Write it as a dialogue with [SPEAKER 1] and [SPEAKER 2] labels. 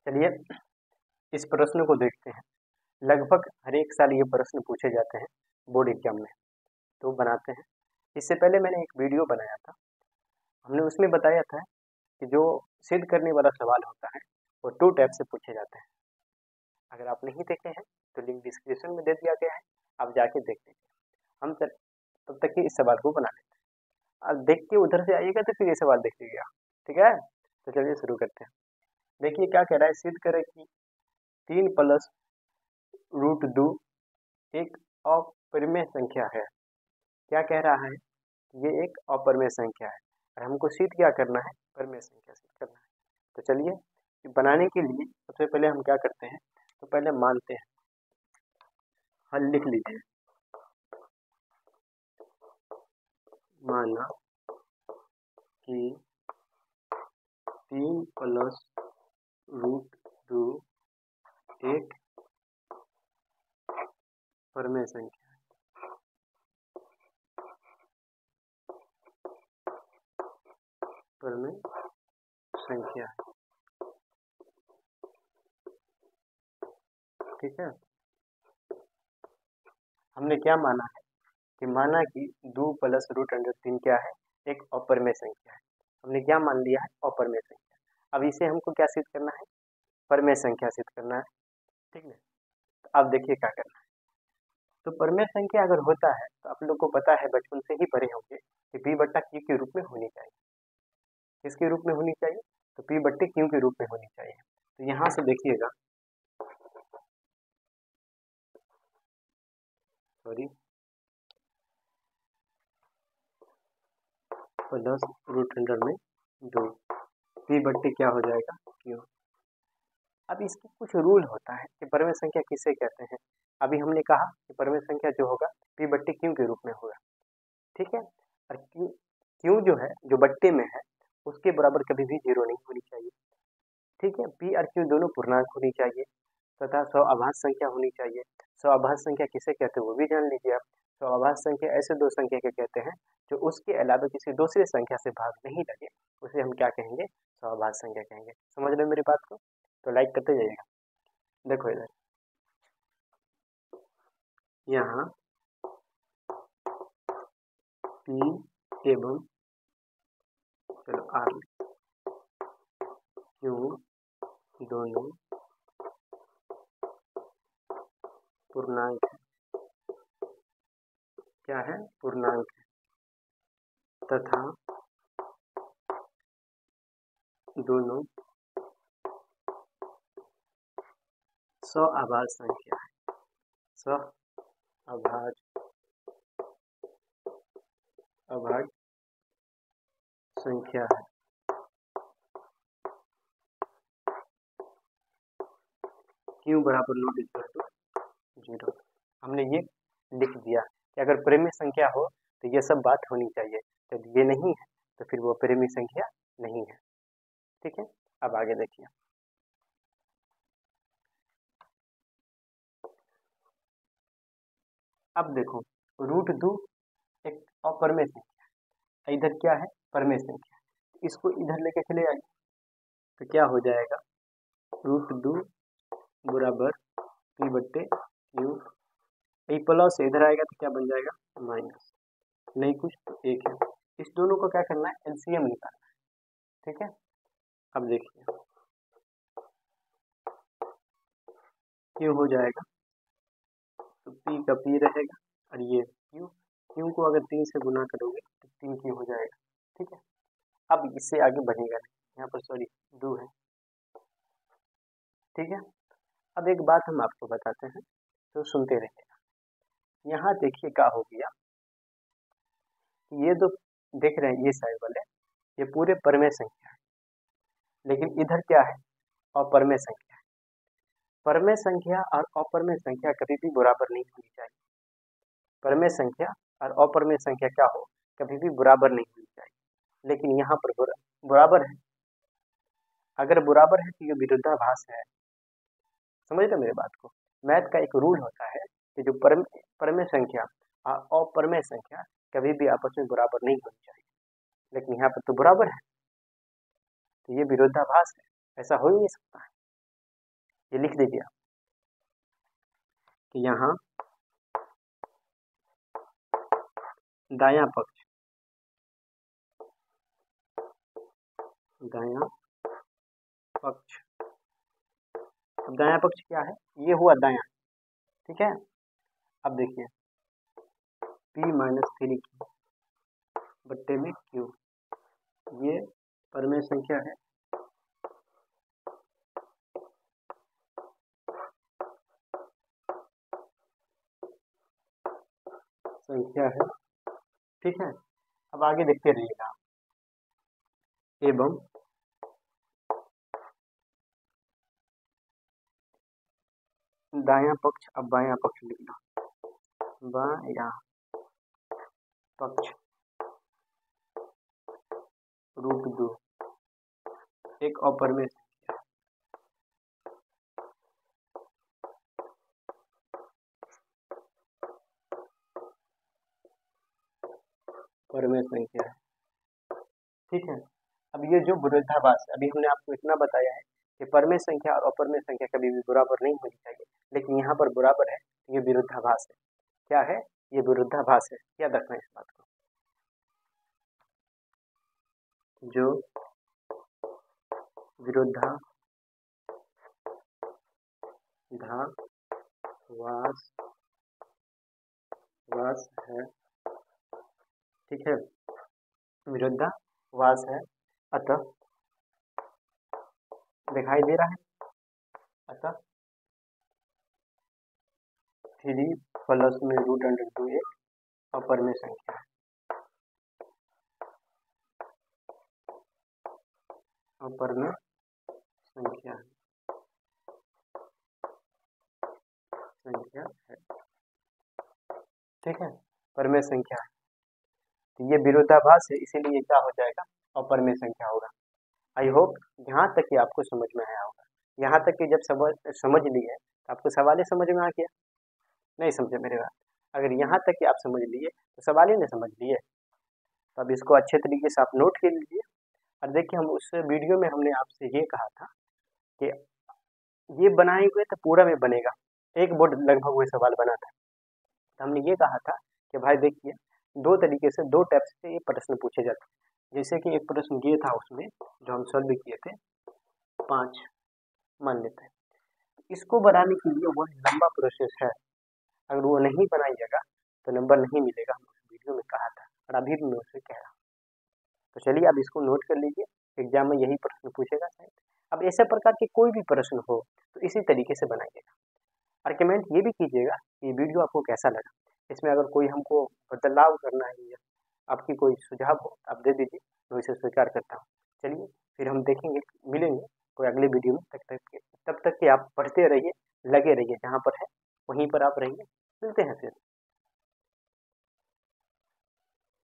[SPEAKER 1] चलिए इस प्रश्न को देखते हैं। लगभग हर एक साल ये प्रश्न पूछे जाते हैं बोर्ड एग्जाम में, तो बनाते हैं। इससे पहले मैंने एक वीडियो बनाया था, हमने उसमें बताया था कि जो सिद्ध करने वाला सवाल होता है वो 2 टाइप से पूछे जाते हैं। अगर आप नहीं देखे हैं तो लिंक डिस्क्रिप्शन में दे दिया गया है, आप जाके देख लीजिए। हम तब तक के इस सवाल को बना लेते हैं। अब देख के उधर से आइएगा तो फिर ये सवाल देख लीजिएगा, ठीक है। तो चलिए शुरू करते हैं। देखिए क्या कह रहा है, सिद्ध करें कि 3 प्लस रूट 2 एक अपरिमेय संख्या है। क्या कह रहा है, ये एक अपरिमेय संख्या है और हमको सिद्ध क्या करना है, परिमेय संख्या सिद्ध करना है। तो चलिए बनाने के लिए सबसे पहले हम क्या करते हैं, तो पहले मानते हैं, हल लिख लीजिए। माना कि 3 प्लस रूट 2 एक परिमेय संख्या है। परिमेय संख्या है, ठीक है। हमने क्या माना है कि माना कि 2 प्लस रूट अंडर 3 क्या है, एक अपरिमेय संख्या है। हमने क्या मान लिया है, अपरिमेय संख्या। अब इसे हमको क्या सिद्ध करना है, परिमेय संख्या सिद्ध करना है, ठीक है। तो अब देखिए क्या करना है। तो परिमेय संख्या अगर होता है तो आप लोग को पता है, बचपन से ही पढ़े होंगे कि p बट्टा q के रूप में होनी चाहिए। किसके रूप में होनी चाहिए, तो p बट्टे q के रूप में होनी चाहिए। तो यहाँ से देखिएगा, सॉरी, प्लस रूट अंडर में 2 p बट्टे क्या हो जाएगा, q। अब इसकी कुछ रूल होता है कि परिमेय संख्या किसे कहते हैं। अभी हमने कहा कि परिमेय संख्या जो होगा p बट्टे q के रूप में होगा, ठीक है। और q जो है, जो बट्टे में है, उसके बराबर कभी भी 0 नहीं होनी चाहिए, ठीक है। p और q दोनों पूर्णांक होनी चाहिए तथा स्वाभाज्य संख्या होनी चाहिए। स्वाभाज्य संख्या किसे कहते हैं वो भी जान लीजिए आप। स्वाभाज्य संख्या ऐसे दो संख्या के कहते हैं जो उसके अलावा किसी दूसरे संख्या से भाग नहीं लगे, उसे हम क्या कहेंगे, स्वाभाज्य संख्या कहेंगे। समझ रहे मेरी बात को, तो लाइक करते जाइएगा। देखो इधर, यहाँ p एवं चलो r q दोनों पूर्णांक है, क्या है, पूर्णांक है, तथा दोनों स्वाभाज्य संख्या है। स्वाभाज्य संख्या है। q बराबर नॉट इक्वल टू 0। हमने ये लिख दिया कि अगर परिमेय संख्या हो तो ये सब बात होनी चाहिए, जब ये नहीं है तो फिर वो परिमेय संख्या नहीं है, ठीक है। अब आगे देखिए, अब देखो रूट 2 एक अपरिमेय संख्या है, इधर क्या है, परिमेय संख्या। इसको इधर लेके चले आइए तो क्या हो जाएगा, रूट 2 बराबर p बट्टे q। प्लस से इधर आएगा तो क्या बन जाएगा, माइनस, नहीं कुछ तो 1 है। इस दोनों को क्या करना है, एलसीएम निकालना है, ठीक है। अब देखिए q हो जाएगा तो p का p रहेगा और ये q को अगर 3 से गुना करोगे तो 3q हो जाएगा, ठीक है। अब इससे आगे बढ़ेगा नहीं, यहाँ पर सॉरी 2 है, ठीक है। अब एक बात हम आपको बताते हैं तो सुनते रहिएगा। यहाँ देखिए क्या हो गया, ये दो देख रहे हैं ये साइड वाले, ये पूरे परिमेय संख्या है, लेकिन इधर क्या है, अपरिमेय संख्या है। परिमेय संख्या और अपरिमेय संख्या कभी भी बराबर नहीं होनी चाहिए। परिमेय संख्या और अपरिमेय संख्या क्या हो, कभी भी बराबर नहीं होनी चाहिए, लेकिन यहाँ पर बराबर है। अगर बराबर है तो ये विरोधाभास है। समझ रहे मेरे बात को। मैथ का एक रूल होता है कि जो परिमेय संख्या और अपरिमेय संख्या कभी भी आपस में बराबर नहीं होनी चाहिए, लेकिन यहाँ पर तो बराबर है, तो ये विरोधाभास है, ऐसा हो ही नहीं सकता है। ये लिख दीजिए आप कि यहाँ दायां पक्ष अब दायां पक्ष क्या है, ये हुआ दायां, ठीक है। अब देखिए P-3 बट्टे में Q, ये परमेय संख्या है, ठीक है। अब आगे देखते रहिएगा। एवं दायां पक्ष, अब बायां पक्ष लिखना, बायां पक्ष √2 एक अपरमेय संख्या, परमेय संख्या है, ठीक है। अब ये जो विरोधाभास है, अभी हमने आपको इतना बताया है कि परमेय संख्या और अपरमेय संख्या कभी भी बराबर नहीं होनी चाहिए, लेकिन यहाँ पर बराबर है, ये विरोधाभास है। क्या है, ये विरोधाभास है, याद रखना इस बात को। जो विरोधाभास है, ठीक है, विरोधाभास है, अतः दिखाई दे रहा है, अतः 3 प्लस में √2 एक अपरमेय संख्या है, अपरमेय संख्या है, ठीक है, परमेय संख्या है। तो ये विरोधाभास है, इसीलिए क्या हो जाएगा, अपरमेय संख्या होगा। आई होप यहाँ तक कि आपको समझ में आया होगा। यहाँ तक कि जब समझ लिए तो आपको सवाल ही समझ में आ गया, नहीं समझे मेरे बात। अगर यहाँ तक कि आप समझ लिए तो सवाल ही नहीं समझ लिए, तो अब इसको अच्छे तरीके से आप नोट कर लीजिए। और देखिए, हम उस वीडियो में हमने आपसे ये कहा था कि ये बनाए हुए तो पूरा में बनेगा, एक बोर्ड लगभग वही सवाल बना था। तो हमने ये कहा था कि भाई देखिए, दो तरीके से, दो टाइप से ये प्रश्न पूछे जाते हैं। जैसे कि एक प्रश्न ये था उसमें जो हम सॉल्व किए थे, 5 मान लेते हैं। इसको बनाने के लिए वो लंबा प्रोसेस है, अगर वो नहीं बनाइएगा तो नंबर नहीं मिलेगा, हम उस वीडियो में कहा था, और अभी भी मैं उसे कह रहा हूँ। तो चलिए आप इसको नोट कर लीजिए, एग्जाम में यही प्रश्न पूछेगा शायद। अब ऐसे प्रकार के कोई भी प्रश्न हो तो इसी तरीके से बनाइएगा। और कमेंट ये भी कीजिएगा कि वीडियो आपको कैसा लगा, इसमें अगर कोई हमको बदलाव करना है या आपकी कोई सुझाव हो आप दे दीजिए, मैं इसे स्वीकार करता हूँ। चलिए फिर हम देखेंगे, मिलेंगे कोई अगले वीडियो में। तब तक कि आप पढ़ते रहिए, लगे रहिए, जहाँ पर है वहीं पर आप रहिए। मिलते हैं फिर।